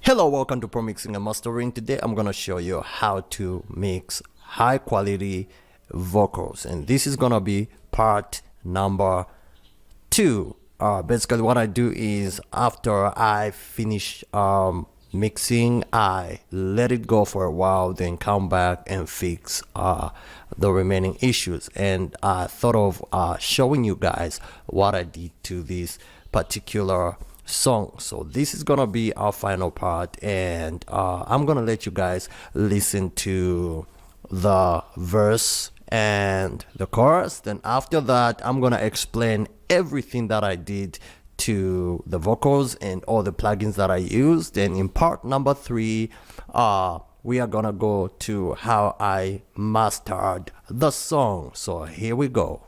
Hello, welcome to Pro Mixing and Mastering. Today I'm gonna show you how to mix high quality vocals, and this is gonna be part number 2. Basically what I do is after I finish mixing, I let it go for a while, then come back and fix the remaining issues. And I thought of showing you guys what I did to this particular song. So this is gonna be our final part, and I'm gonna let you guys listen to the verse and the chorus. Then after that, I'm gonna explain everything that I did to the vocals and all the plugins that I used. Then in part number 3, we are gonna go to how I mastered the song. So here we go.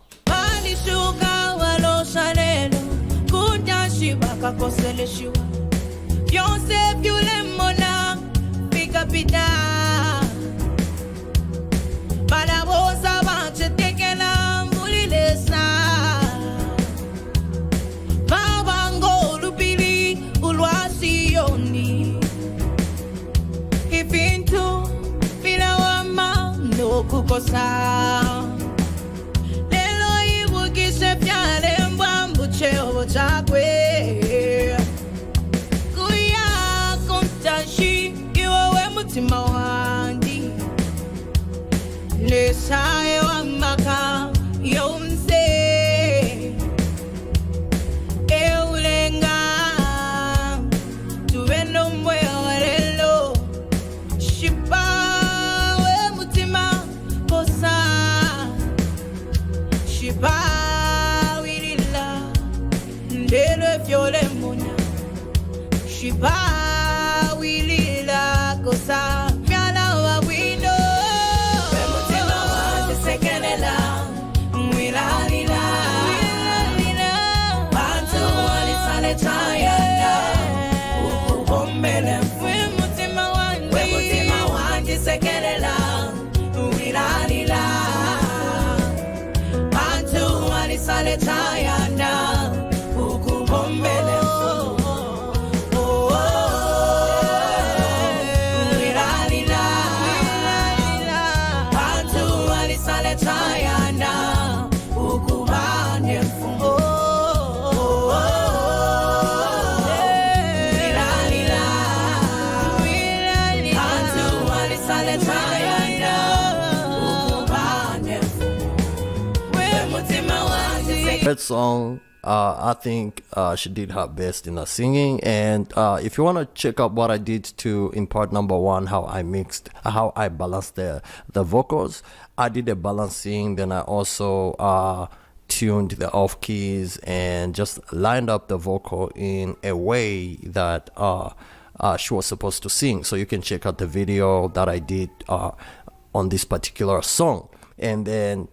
That song, I think she did her best in her singing. And if you want to check out what I did to in part number 1, how I balanced the vocals, I did a balancing. Then I also tuned the off keys and just lined up the vocal in a way that she was supposed to sing. So you can check out the video that I did on this particular song. And then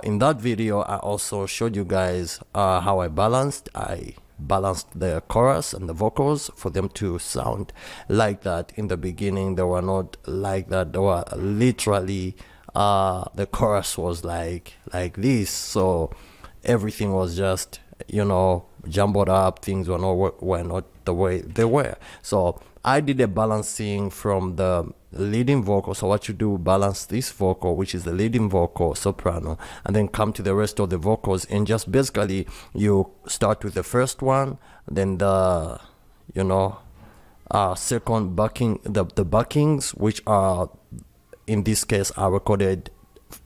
in that video, I also showed you guys how I balanced the chorus and the vocals for them to sound like that. In the beginning, they were not like that. They were literally, the chorus was like this. So everything was just, jumbled up. Things were not the way they were. So I did a balancing from the leading vocal. So what you do, balance this vocal, which is the leading vocal, soprano, and then come to the rest of the vocals, and just basically you start with the first one, then the second backing, the backings, which are in this case are recorded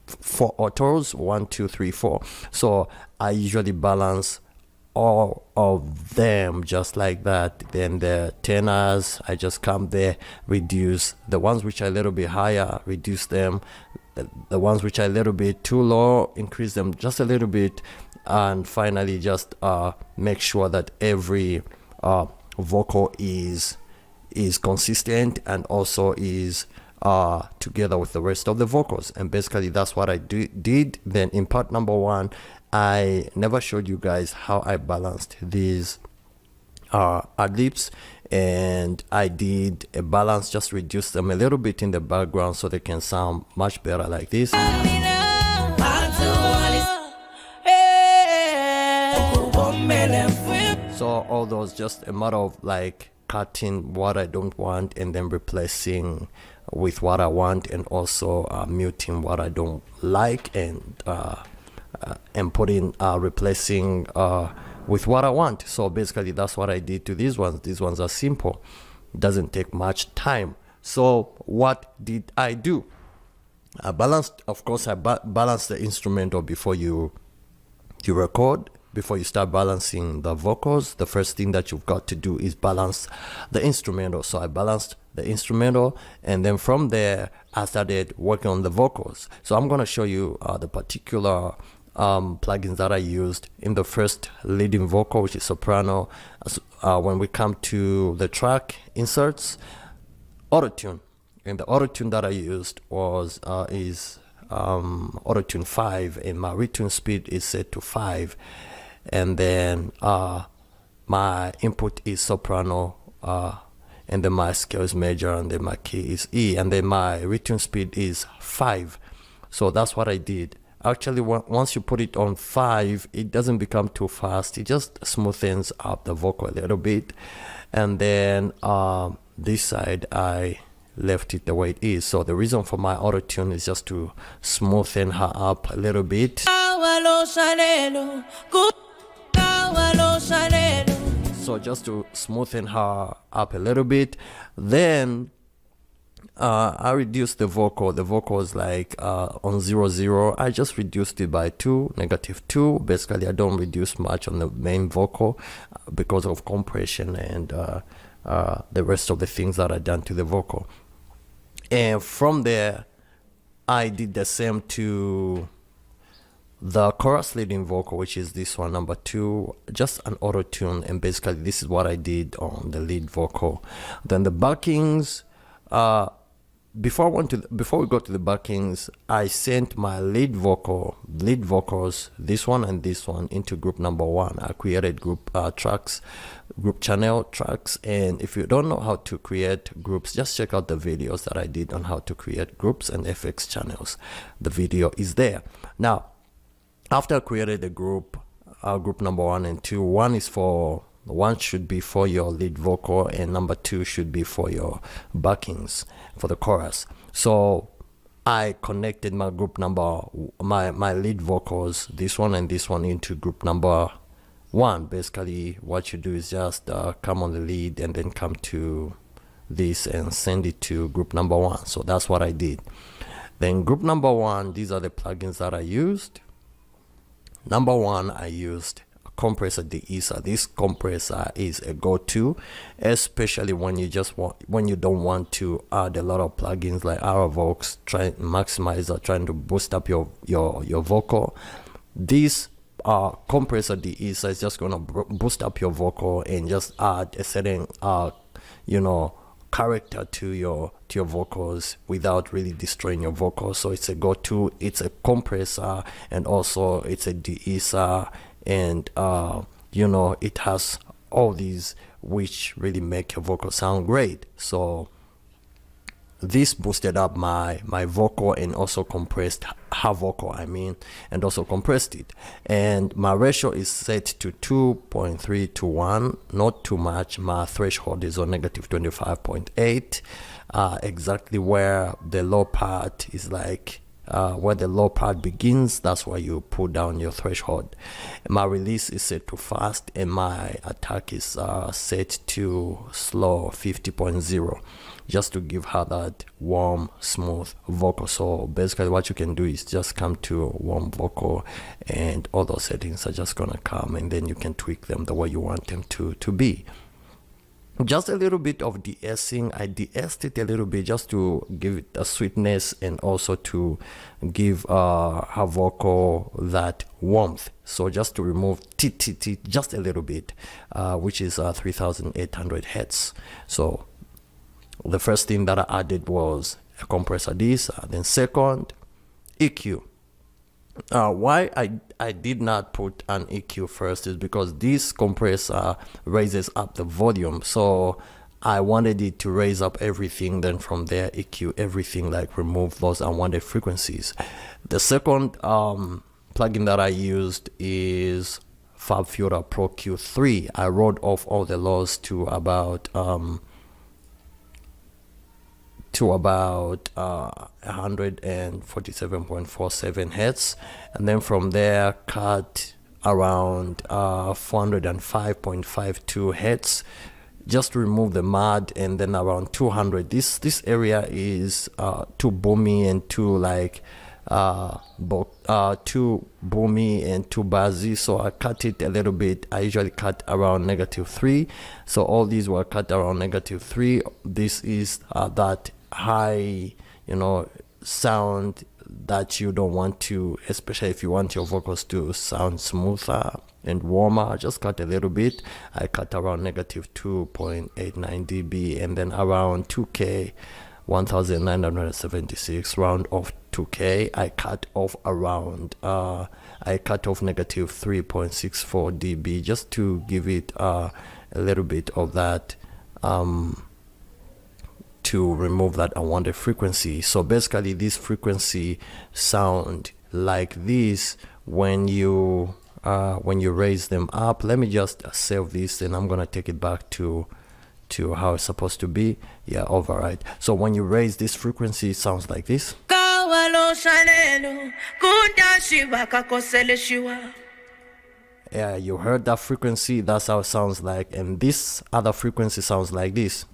4 autos, 1 2 3 4. So I usually balance all of them just like that. Then the tenors, I just come there, reduce the ones which are a little bit higher, reduce them. The ones which are a little bit too low, increase them just a little bit. And finally just make sure that every vocal is consistent and also is together with the rest of the vocals. And basically that's what I did. Then in part number 1, I never showed you guys how I balanced these ad-libs, and I did a balance, just reduce them a little bit in the background so they can sound much better like this. So all those, just a matter of like cutting what I don't want and then replacing with what I want, and also muting what I don't like, and putting replacing with what I want. So basically that's what I did to these ones. These ones are simple, doesn't take much time. So what did I do? I balanced, of course, I balanced the instrumental before you record. Before you start balancing the vocals, the first thing that you've got to do is balance the instrumental. So I balanced the instrumental, and then from there I started working on the vocals. So I'm going to show you the particular plugins that I used in the first leading vocal, which is soprano. When we come to the track inserts, auto-tune, and the auto-tune that I used was is auto-tune 5, and my retune speed is set to 5, and then my input is soprano, and then my scale is major, and then my key is E, and then my retune speed is 5. So that's what I did. Actually, once you put it on 5, it doesn't become too fast. It just smoothens up the vocal a little bit. And then this side, I left it the way it is. So the reason for my auto tune is just to smoothen her up a little bit. So just to smoothen her up a little bit. Then I reduced the vocal. The vocal is like on 0 0. I just reduced it by -2. Basically, I don't reduce much on the main vocal because of compression and the rest of the things that are done to the vocal. And from there, I did the same to the chorus leading vocal, which is this one, number 2, just an auto tune. And basically, this is what I did on the lead vocal. Then the backings. Before we go to the backings, I sent my lead vocals, this one and this one, into group number 1. I created group channel tracks. And if you don't know how to create groups, just check out the videos that I did on how to create groups and FX channels. The video is there. Now, after I created the group number 1 and 2, one should be for your lead vocal, and number 2 should be for your backings for the chorus. So I connected my my lead vocals, this one and this one, into group number 1. Basically, what you do is just come on the lead and then come to this and send it to group number 1. So that's what I did. Then group number 1, these are the plugins that I used. Number 1, I used compressor de-esser. This compressor is a go-to, especially when you don't want to add a lot of plugins like RVox, maximizer, trying to boost up your vocal. This compressor de-esser is just gonna boost up your vocal and just add a certain character to your vocals without really destroying your vocals. So it's a go-to. It's a compressor, and also it's a de-esser, and it has all these which really make your vocal sound great. So this boosted up my vocal and also compressed her vocal, and also compressed it. And my ratio is set to 2.3 to 1, not too much. My threshold is on -25.8, exactly where the low part is, like where the low part begins. That's where you put down your threshold. My release is set to fast, and my attack is set to slow, 50.0, just to give her that warm, smooth vocal. So basically what you can do is just come to a warm vocal, and all those settings are just gonna come, and then you can tweak them the way you want them to be. Just a little bit of de-essing. I de-essed it a little bit just to give it a sweetness, and also to give her vocal that warmth. So just to remove just a little bit, which is 3800 hertz. So the first thing that I added was a compressor de-esser. Then second, EQ. Why I did not put an EQ first is because this compressor raises up the volume. So I wanted it to raise up everything, then from there EQ everything, like remove those unwanted frequencies. The second plugin that I used is FabFilter Pro Q3. I wrote off all the lows to about 147.47 hertz, and then from there cut around 405.52 hertz, just to remove the mud, and then around 200. This area is too boomy and too like too boomy and too bassy, so I cut it a little bit. I usually cut around -3, so all these were cut around -3. This is that high, you know, sound that you don't want to, especially if you want your vocals to sound smoother and warmer. Just cut a little bit. I cut around -2.89 dB, and then around 2K 1976, round off 2K, I cut off around -3.64 dB, just to give it a little bit of that, to remove that unwanted frequency. So basically this frequency sound like this when you raise them up. Let me just save this, and I'm gonna take it back to how it's supposed to be. Yeah, override. So when you raise this frequency, it sounds like this. Yeah, you heard that frequency, that's how it sounds like. And this other frequency sounds like this.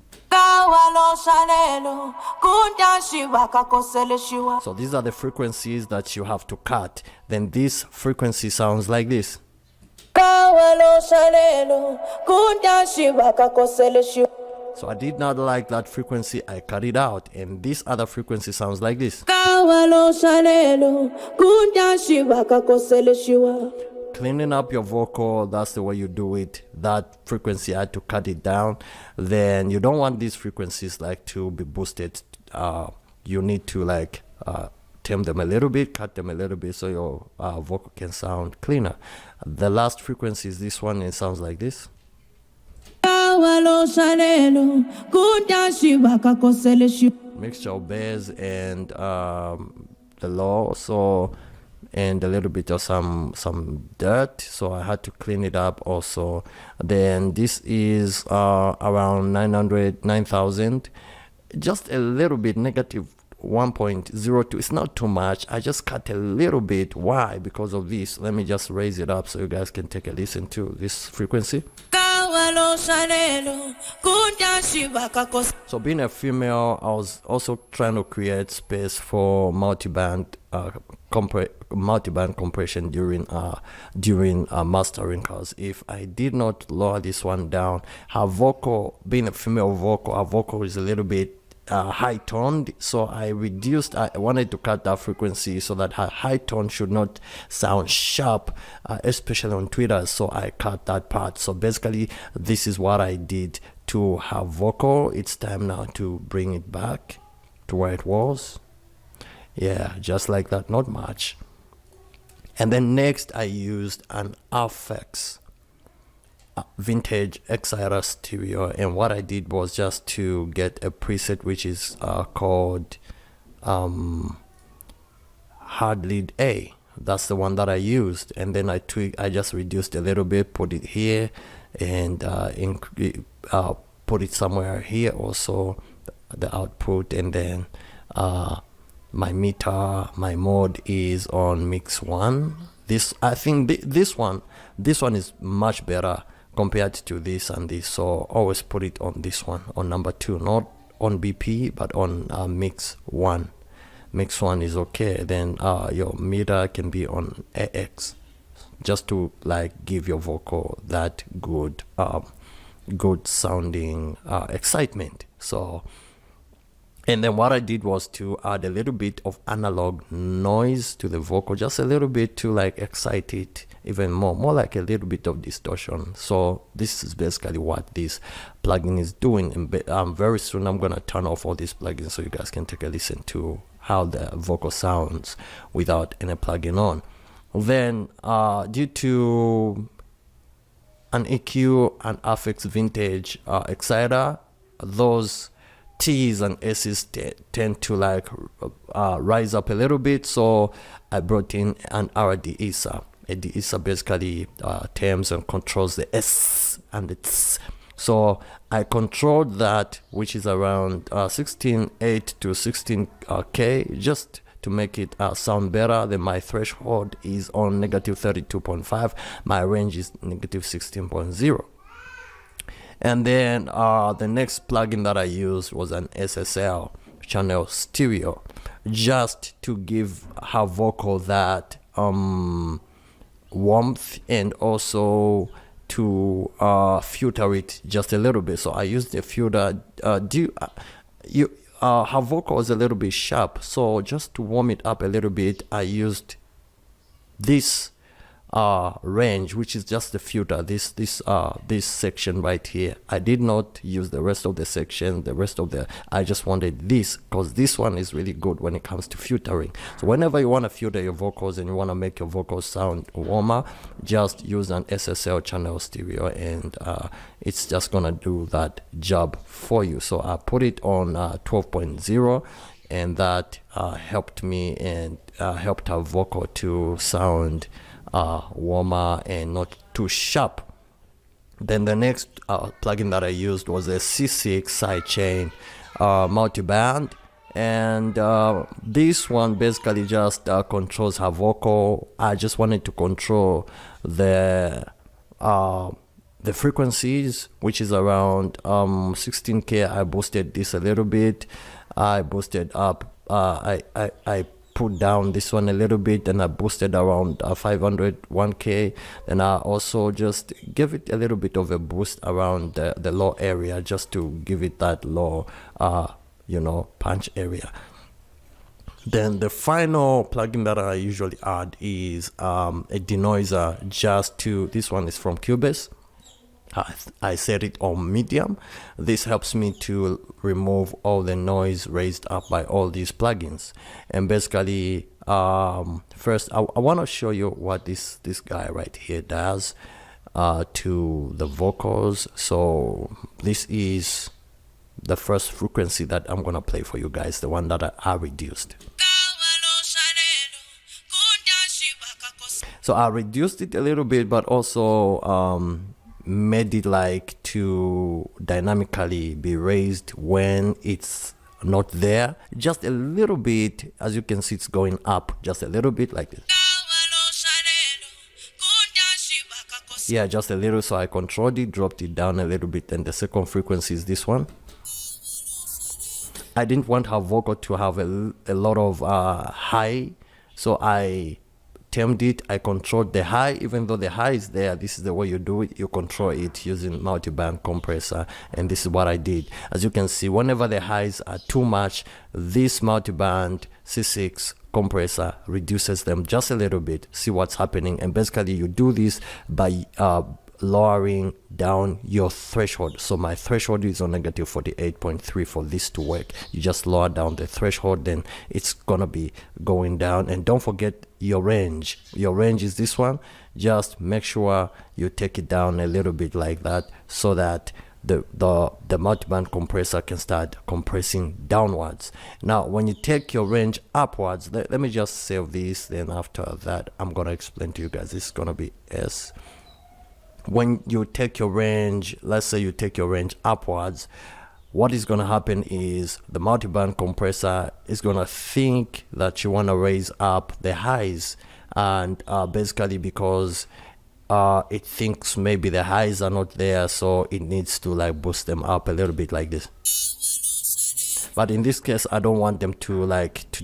So these are the frequencies that you have to cut. Then this frequency sounds like this. So I did not like that frequency, I cut it out, and this other frequency sounds like this. Cleaning up your vocal, that's the way you do it. That frequency, I had to cut it down. Then you don't want these frequencies like to be boosted. You need to like tame them a little bit, cut them a little bit, so your vocal can sound cleaner. The last frequency is this one, and it sounds like this. Mixture of bass and the low, so, and a little bit of some dirt, so I had to clean it up also. Then this is around 9,000, just a little bit, -1.02. It's not too much. I just cut a little bit. Why? Because of this. Let me just raise it up so you guys can take a listen to this frequency. So being a female, I was also trying to create space for multi-band compression during mastering, because if I did not lower this one down, her vocal, being a female vocal, her vocal is a little bit high toned, so I wanted to cut that frequency so that her high tone should not sound sharp, especially on Twitter, so I cut that part. So basically this is what I did to her vocal. It's time now to bring it back to where it was. Yeah, just like that, not much. And then next I used an FX vintage Exciter stereo, and what I did was just to get a preset which is called hard lead A. That's the one that I used, and then I just reduced a little bit, put it here, and put it somewhere here also, the output. And then my meter, my mode is on mix 1. I think this one is much better compared to this and this, so always put it on this one, on number 2, not on BP but on mix 1. Mix 1 is okay. Then your meter can be on AX, just to like give your vocal that good sounding excitement. So, and then what I did was to add a little bit of analog noise to the vocal, just a little bit to like excite it even more like a little bit of distortion. So this is basically what this plugin is doing. And very soon I'm gonna turn off all these plugins so you guys can take a listen to how the vocal sounds without any plugin on. Then due to an EQ and FX vintage Exciter, those T's and S's tend to like rise up a little bit, so I brought in an RD ESA. It's basically terms and controls the S and the T. So I controlled that, which is around 16.8 to 16K, just to make it sound better. Then my threshold is on negative 32.5. My range is negative 16.0. And then the next plugin that I used was an SSL channel stereo, just to give her vocal that warmth, and also to filter it just a little bit. So I used the filter. Her vocal is a little bit sharp, so just to warm it up a little bit, I used this range, which is just the filter, this section right here. I did not use the rest of the section, I just wanted this, because this one is really good when it comes to filtering. So whenever you want to filter your vocals and you want to make your vocals sound warmer, just use an SSL channel stereo, and it's just gonna do that job for you. So I put it on 12.0, and that helped me and helped our vocal to sound warmer and not too sharp. Then the next plugin that I used was a C6 sidechain multiband, and this one basically just controls her vocal. I just wanted to control the frequencies, which is around 16K. I boosted this a little bit. I boosted up. I put down this one a little bit, and I boosted around 501K. And I also just give it a little bit of a boost around the low area, just to give it that low punch area. Then the final plugin that I usually add is a denoiser. This one is from Cubase. I set it on medium. This helps me to remove all the noise raised up by all these plugins. And basically, first I want to show you what this guy right here does to the vocals. So this is the first frequency that I'm gonna play for you guys, the one that I reduced. So I reduced it a little bit, but also made it like to dynamically be raised when it's not there, just a little bit. As you can see, it's going up just a little bit like this. Yeah, just a little. So I controlled it, dropped it down a little bit, and the second frequency is this one. I didn't want her vocal to have a lot of high, so I tamed it. I controlled the high. Even though the high is there, this is the way you do it. You control it using multi-band compressor, and this is what I did. As you can see, whenever the highs are too much, this multi-band C6 compressor reduces them just a little bit. See what's happening. And basically you do this by lowering down your threshold. So my threshold is on negative 48.3 for this to work. You just lower down the threshold, then it's gonna be going down. And don't forget your range. Your range is this one. Just make sure you take it down a little bit like that, so that the multiband compressor can start compressing downwards. Now when you take your range upwards, let me just save this, then after that I'm gonna explain to you guys. This is gonna be S. When you take your range, let's say you take your range upwards, what is going to happen is the multiband compressor is going to think that you want to raise up the highs, and basically because it thinks maybe the highs are not there, so it needs to like boost them up a little bit like this. But in this case, I don't want them to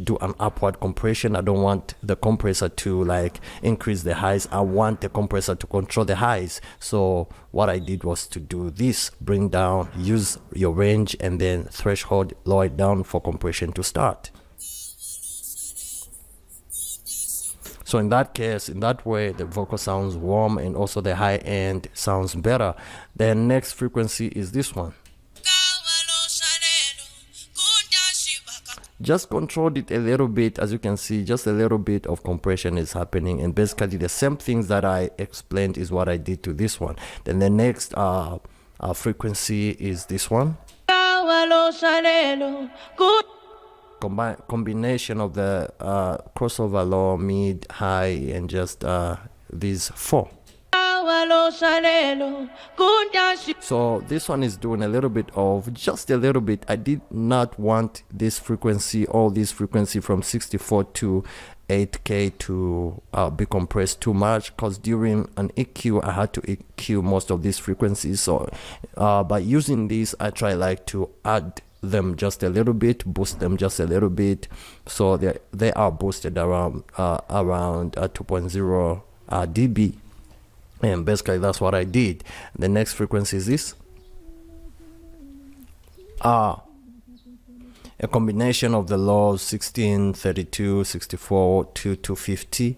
do an upward compression. I don't want the compressor to like increase the highs. I want the compressor to control the highs. So what I did was to do this, bring down, use your range, and then threshold, lower it down for compression to start. So in that case, in that way, the vocal sounds warm, and also the high end sounds better. The next frequency is this one. Just controlled it a little bit. As you can see, just a little bit of compression is happening, and basically the same things that I explained is what I did to this one. Then the next frequency is this one. Combination of the crossover low, mid, high, and just these 4. So this one is doing a little bit of, just a little bit. I did not want this frequency, all this frequency from 64 to 8K to be compressed too much, because during an EQ I had to EQ most of these frequencies. So by using this, I try like to add them just a little bit, boost them just a little bit, so they are boosted around 2.0 dB. And basically that's what I did. The next frequency is this. A combination of the lows 16, 32, 64 to 250.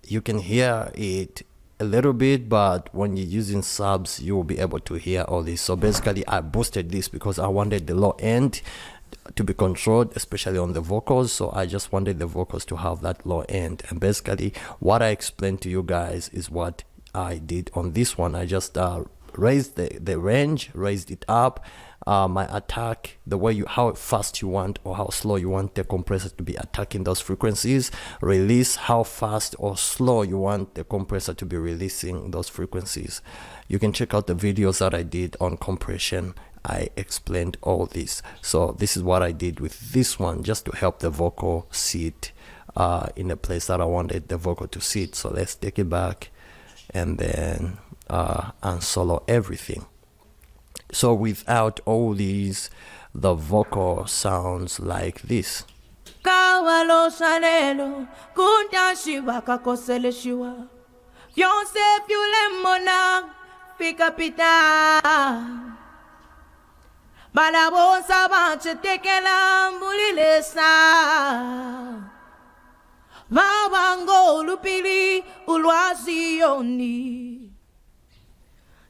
You can hear it a little bit, but when you're using subs, you will be able to hear all this. So basically I boosted this because I wanted the low end to be controlled, especially on the vocals. So I just wanted the vocals to have that low end, and basically what I explained to you guys is what I did on this one. I just raised the range, raised it up, my attack, the way how fast you want or how slow you want the compressor to be attacking those frequencies, release how fast or slow you want the compressor to be releasing those frequencies. You can check out the videos that I did on compression. I explained all this. So this is what I did with this one, just to help the vocal sit in a place that I wanted the vocal to sit. So let's take it back and then unsolo everything. So without all these, the vocal sounds like this.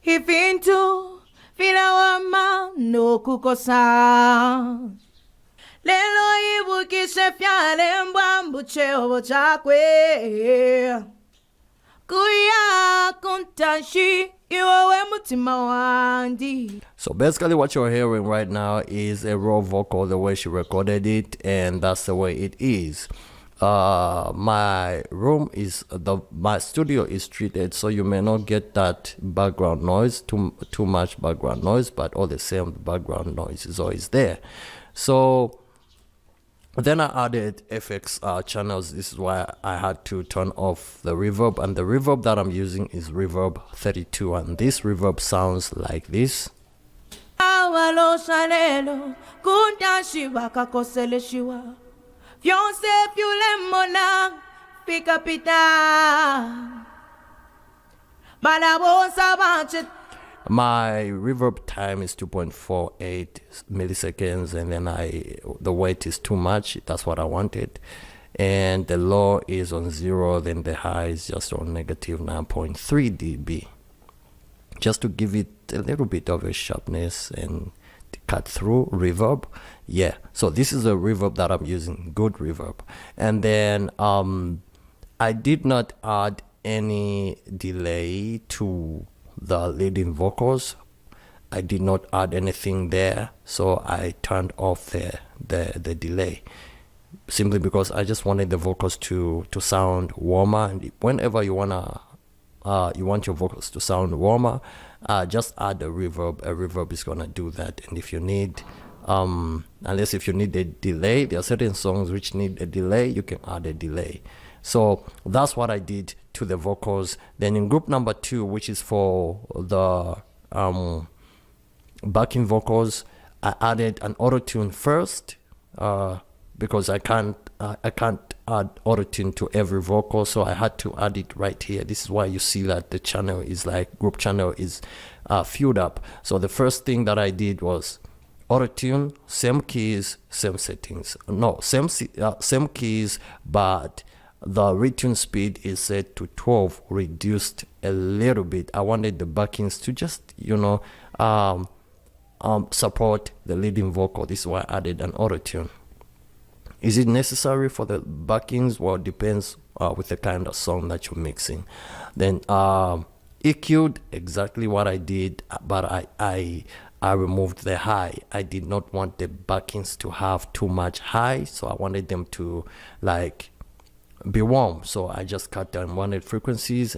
Ifintu fila wama no kukosa lelo ibukishe fyale mbwambu cheo chakwe kuya kuntashi iwewe mutima wandi. So basically what you're hearing right now is a raw vocal, the way she recorded it, and that's the way it is. My room is my studio is treated, so you may not get that background noise, too much background noise, but all the same the background noise is always there. So then I added FX channels. This is why I had to turn off the reverb, and the reverb that I'm using is reverb 32, and this reverb sounds like this. My reverb time is 2.48 milliseconds, and then the weight is too much. That's what I wanted. And the low is on 0, then the high is just on negative 9.3 dB. Just to give it a little bit of a sharpness and cut through reverb. Yeah, so this is a reverb that I'm using, good reverb. And then I did not add any delay to the leading vocals. I did not add anything there, so I turned off the delay, simply because I just wanted the vocals to sound warmer. And whenever you want your vocals to sound warmer, just add a reverb. A reverb is gonna do that. And if you need unless if you need a delay, there are certain songs which need a delay, you can add a delay. So that's what I did to the vocals. Then in group number 2, which is for the backing vocals, I added an auto-tune first, because I can't add auto-tune to every vocal, so I had to add it right here. This is why you see that the channel is like, group channel is filled up. So the first thing that I did was auto-tune, same keys, same settings. No, same keys, but the retune speed is set to 12, reduced a little bit. I wanted the backings to just, support the leading vocal. This is why I added an auto-tune. Is it necessary for the backings? Well, it depends with the kind of song that you're mixing. Then EQ'd exactly what I did, but I removed the high. I did not want the backings to have too much high, so I wanted them to like be warm. So I just cut the unwanted frequencies,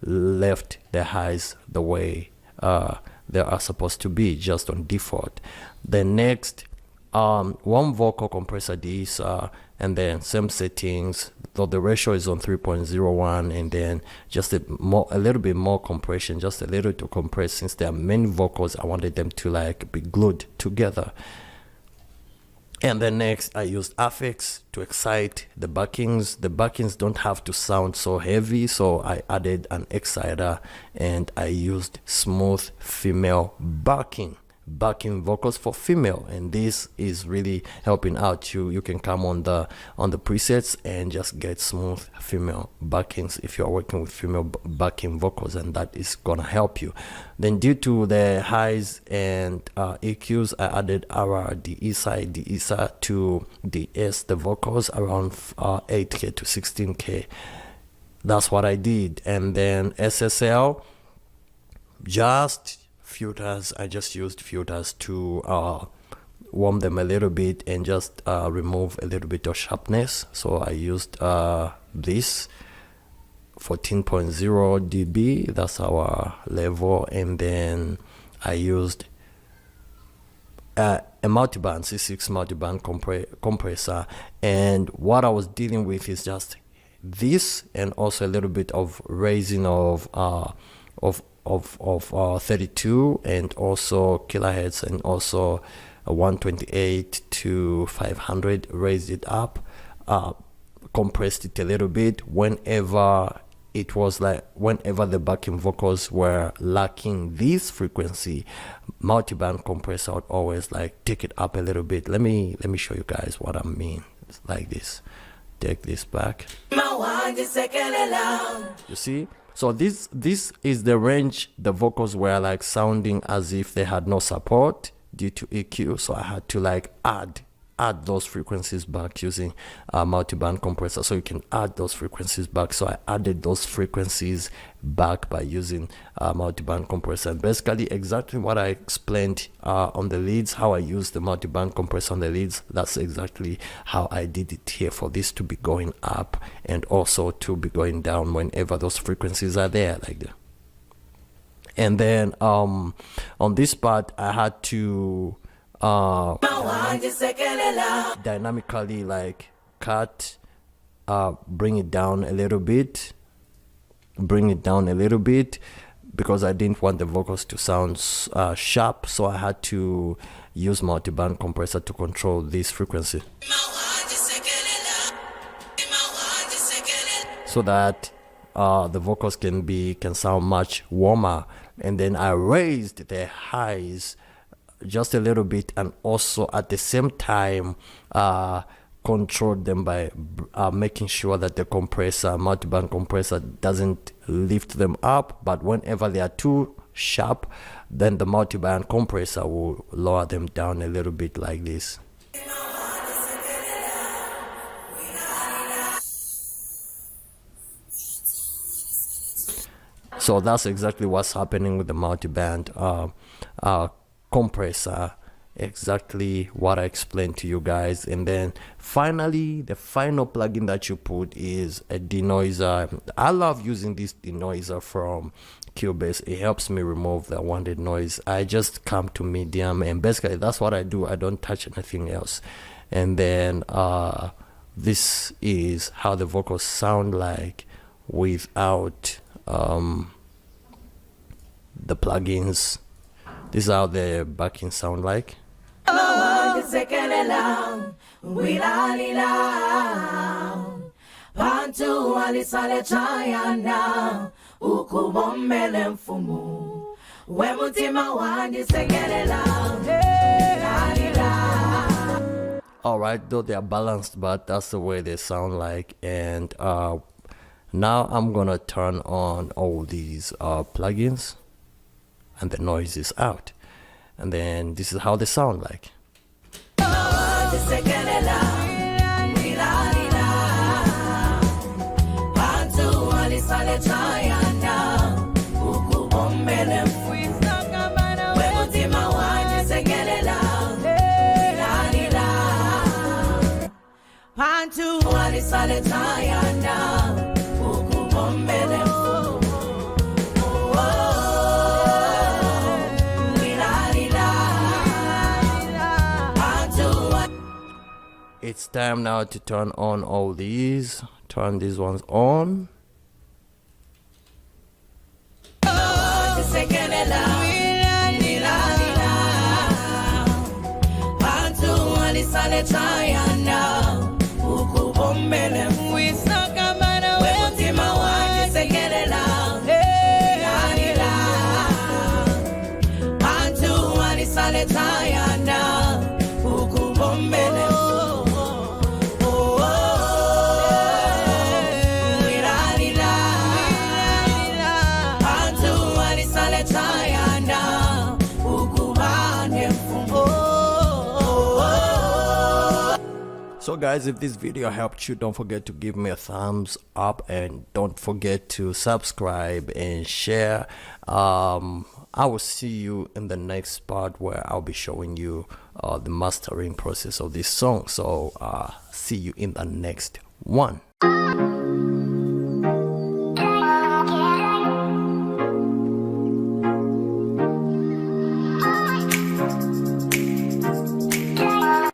left the highs the way they are supposed to be, just on default. The next, one vocal compressor this, and then same settings, though the ratio is on 3.01, and then just a little bit more compression, just a little to compress, since there are many vocals. I wanted them to like be glued together. And then next, I used affix to excite the backings. The backings don't have to sound so heavy, so I added an exciter, and I used smooth female backing vocals for female, and this is really helping out you. You can come on the presets and just get smooth female backings if you are working with female backing vocals, and that is gonna help you. Then due to the highs and EQs, I added our de-esser to de-ess the vocals around 8K to 16K. That's what I did. And then SSL, just filters. I just used filters to warm them a little bit and just remove a little bit of sharpness. So I used this 14.0 dB, that's our level, and then I used a multiband, C6 multiband compressor, and what I was dealing with is just this, and also a little bit of raising of 32 and also kilohertz, and also 128 to 500, raised it up, compressed it a little bit whenever the backing vocals were lacking this frequency. Multiband compressor would always like take it up a little bit. Let me show you guys what I mean. It's like this. Take this back. You see? So this is the range the vocals were like sounding as if they had no support due to EQ. So I had to like add those frequencies back using a multiband compressor. So you can add those frequencies back. So I added those frequencies back by using a multiband compressor. And basically exactly what I explained on the leads, how I used the multiband compressor on the leads, that's exactly how I did it here, for this to be going up and also to be going down whenever those frequencies are there, like that. And then on this part, I had to dynamically like cut, bring it down a little bit, because I didn't want the vocals to sound sharp. So I had to use multiband compressor to control this frequency, so that the vocals can sound much warmer. And then I raised the highs just a little bit, and also at the same time controlled them by making sure that the multiband compressor doesn't lift them up, but whenever they are too sharp, then the multiband compressor will lower them down a little bit, like this. So that's exactly what's happening with the multiband compressor, exactly what I explained to you guys. And then finally, the final plugin that you put is a denoiser. I love using this denoiser from Cubase. It helps me remove the unwanted noise. I just come to medium, and basically that's what I do. I don't touch anything else. And then this is how the vocals sound like without the plugins. This is how the backing sound like. Alright, though they are balanced, but that's the way they sound like. And now I'm gonna turn on all these plugins, and the noise is out, and then this is how they sound like. It's time now to turn on all these. Turn these ones on. So guys, if this video helped you, don't forget to give me a thumbs up and don't forget to subscribe and share. I will see you in the next part where I'll be showing you the mastering process of this song. So see you in the next one.